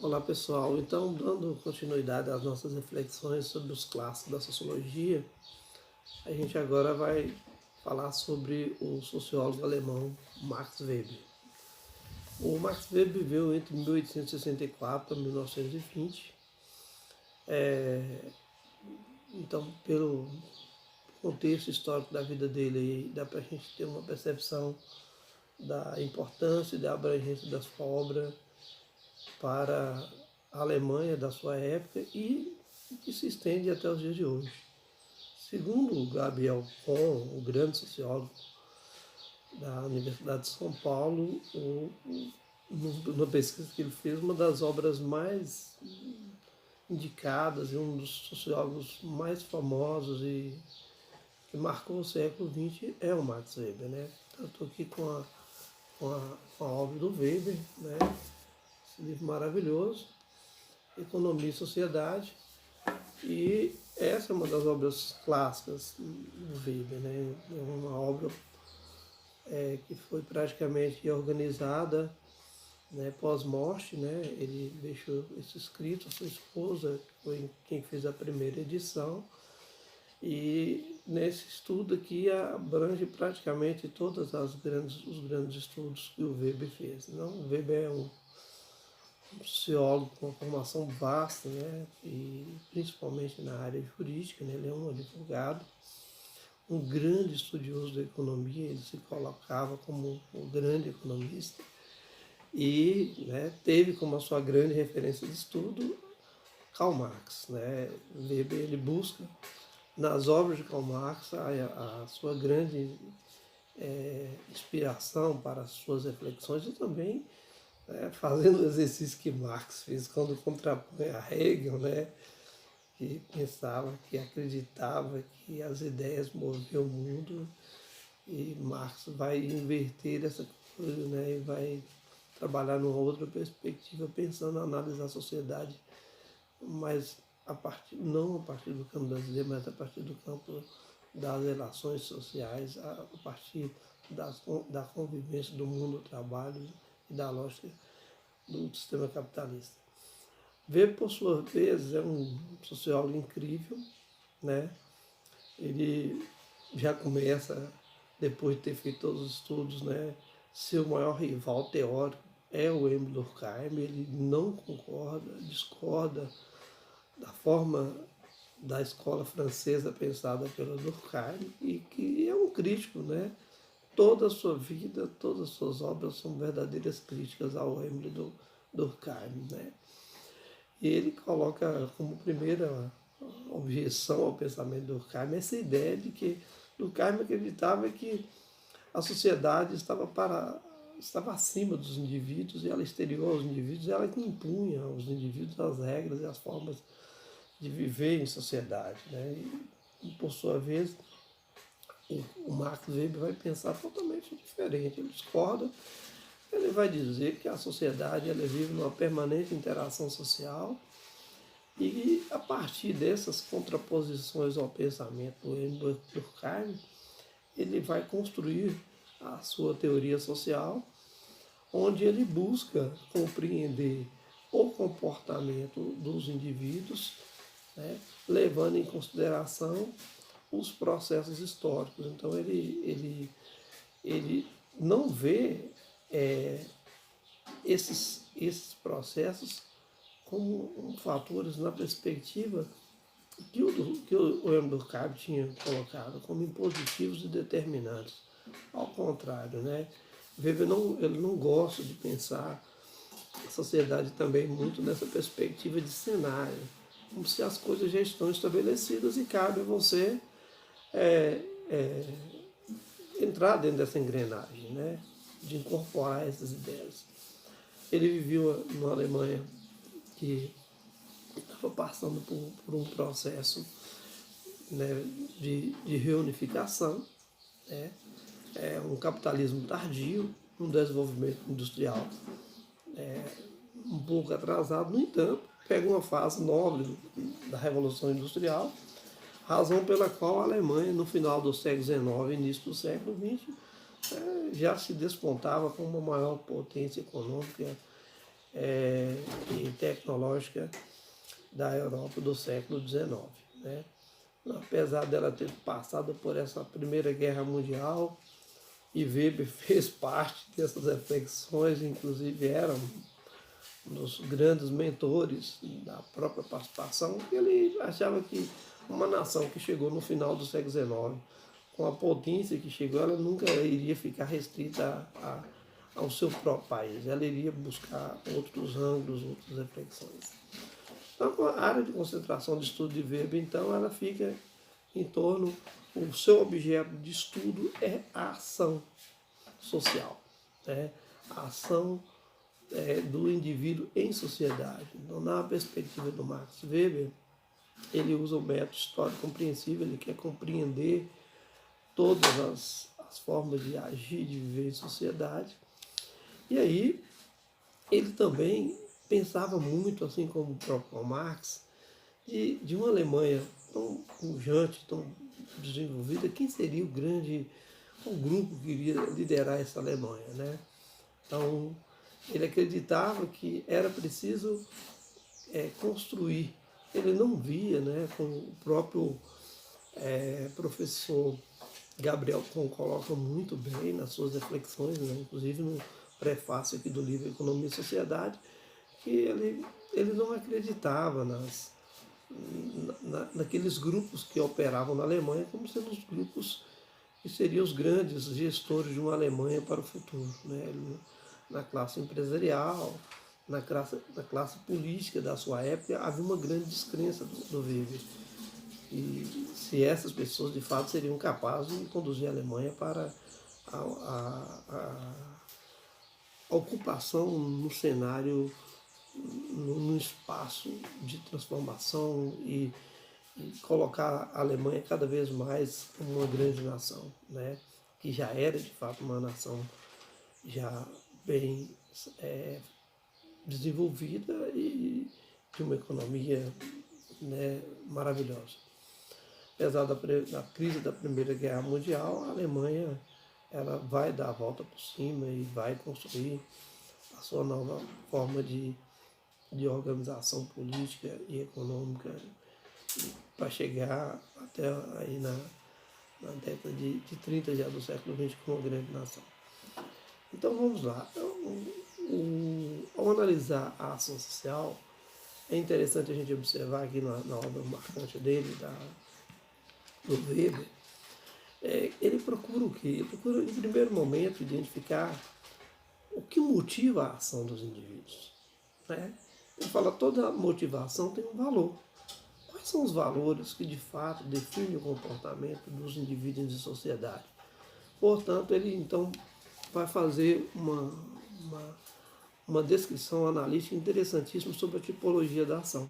Olá pessoal, então dando continuidade às nossas reflexões sobre os clássicos da sociologia, a gente agora vai falar sobre o sociólogo alemão Max Weber. O Max Weber viveu entre 1864 e 1920, então pelo contexto histórico da vida dele dá para a gente ter uma percepção da importância e da abrangência da sua obra para a Alemanha da sua época e que se estende até os dias de hoje. Segundo Gabriel Kohn, o grande sociólogo da Universidade de São Paulo, numa pesquisa que ele fez, uma das obras mais indicadas e um dos sociólogos mais famosos e que marcou o século XX é o Max Weber, né? Eu estou aqui com a obra do Weber, né? Esse livro maravilhoso, Economia e Sociedade, e essa é uma das obras clássicas do Weber, né? É uma obra que foi praticamente organizada, né, pós-morte, né? Ele deixou isso escrito, a sua esposa foi quem fez a primeira edição, e nesse estudo aqui abrange praticamente todos os grandes estudos que o Weber fez. Não? O Weber é um sociólogo com uma formação vasta, né? E principalmente na área jurídica, né? Ele é um advogado, um grande estudioso da economia, ele se colocava como um grande economista e, né, teve como a sua grande referência de estudo Karl Marx. Né? Weber ele busca nas obras de Karl Marx a sua grande inspiração para as suas reflexões e também fazendo o exercício que Marx fez quando contrapõe a Hegel, né, que pensava, que acreditava que as ideias moviam o mundo, e Marx vai inverter essa coisa, né, e vai trabalhar numa outra perspectiva, pensando em analisar a sociedade, mas não a partir do campo das ideias, mas a partir do campo das relações sociais, a partir da convivência do mundo do trabalho e da lógica do sistema capitalista. Weber, por sua vez, é um sociólogo incrível, né? Ele já começa, depois de ter feito todos os estudos, né? Seu maior rival teórico é o Emile Durkheim. Ele não concorda, discorda da forma da escola francesa pensada pelo Durkheim e que é um crítico, né? Toda a sua vida, todas as suas obras são verdadeiras críticas ao Emile Durkheim, né? E ele coloca como primeira objeção ao pensamento do Durkheim essa ideia de que Durkheim acreditava que a sociedade estava acima dos indivíduos e ela exterior aos indivíduos, ela que impunha aos indivíduos as regras e as formas de viver em sociedade. Né? E, por sua vez, o Max Weber vai pensar totalmente diferente. Ele discorda, ele vai dizer que a sociedade ela vive numa permanente interação social e, a partir dessas contraposições ao pensamento do Emile Durkheim, ele vai construir a sua teoria social, onde ele busca compreender o comportamento dos indivíduos, né, levando em consideração os processos históricos. Então ele não vê esses processos como fatores na perspectiva que o Emile Durkheim tinha colocado como impositivos e determinantes. Ao contrário, né? Weber ele não gosta de pensar a sociedade também muito nessa perspectiva de cenário, como se as coisas já estão estabelecidas e cabe a você entrar dentro dessa engrenagem, né? De incorporar essas ideias. Ele viveu numa Alemanha que estava passando por um processo, né, de reunificação, né, um capitalismo tardio, um desenvolvimento industrial um pouco atrasado. No entanto, pega uma fase nobre da Revolução Industrial, razão pela qual a Alemanha, no final do século XIX e início do século XX, já se despontava como uma maior potência econômica e tecnológica da Europa do século XIX, né? Apesar dela ter passado por essa Primeira Guerra Mundial, e Weber fez parte dessas reflexões, inclusive era um dos grandes mentores da própria participação, ele achava que uma nação que chegou no final do século XIX, com a potência que chegou, ela nunca iria ficar restrita ao seu próprio país, ela iria buscar outros ângulos, outras reflexões. Então, a área de concentração de estudo de Weber, então, ela fica em torno, o seu objeto de estudo é a ação social, né? A ação do indivíduo em sociedade. Então, na perspectiva do Max Weber, ele usa o método histórico compreensível, ele quer compreender todas as formas de agir, de viver em sociedade. E aí, ele também pensava muito, assim como o próprio Marx, de uma Alemanha tão pujante, tão desenvolvida, quem seria o grupo que iria liderar essa Alemanha, né? Então, ele acreditava que era preciso construir. Ele não via, né, como o próprio professor Gabriel Kuhn coloca muito bem nas suas reflexões, né, inclusive no prefácio aqui do livro Economia e Sociedade, que ele não acreditava naqueles grupos que operavam na Alemanha como sendo os grupos que seriam os grandes gestores de uma Alemanha para o futuro, né? Na classe empresarial, na classe política da sua época, havia uma grande descrença do Weber. E se essas pessoas de fato seriam capazes de conduzir a Alemanha para a ocupação no cenário, no espaço de transformação e colocar a Alemanha cada vez mais como uma grande nação, né? Que já era de fato uma nação já bem desenvolvida e de uma economia, né, maravilhosa. Apesar da crise da Primeira Guerra Mundial, a Alemanha ela vai dar a volta por cima e vai construir a sua nova forma de organização política e econômica para chegar até aí na década de 30 já do século XX como uma grande nação. Então vamos lá. Ao analisar a ação social, é interessante a gente observar aqui na obra marcante dele, do Weber, ele procura o quê? Ele procura, em primeiro momento, identificar o que motiva a ação dos indivíduos, né? Ele fala que toda motivação tem um valor. Quais são os valores que, de fato, definem o comportamento dos indivíduos em sociedade? Portanto, ele, então, vai fazer uma descrição analítica interessantíssima sobre a tipologia da ação.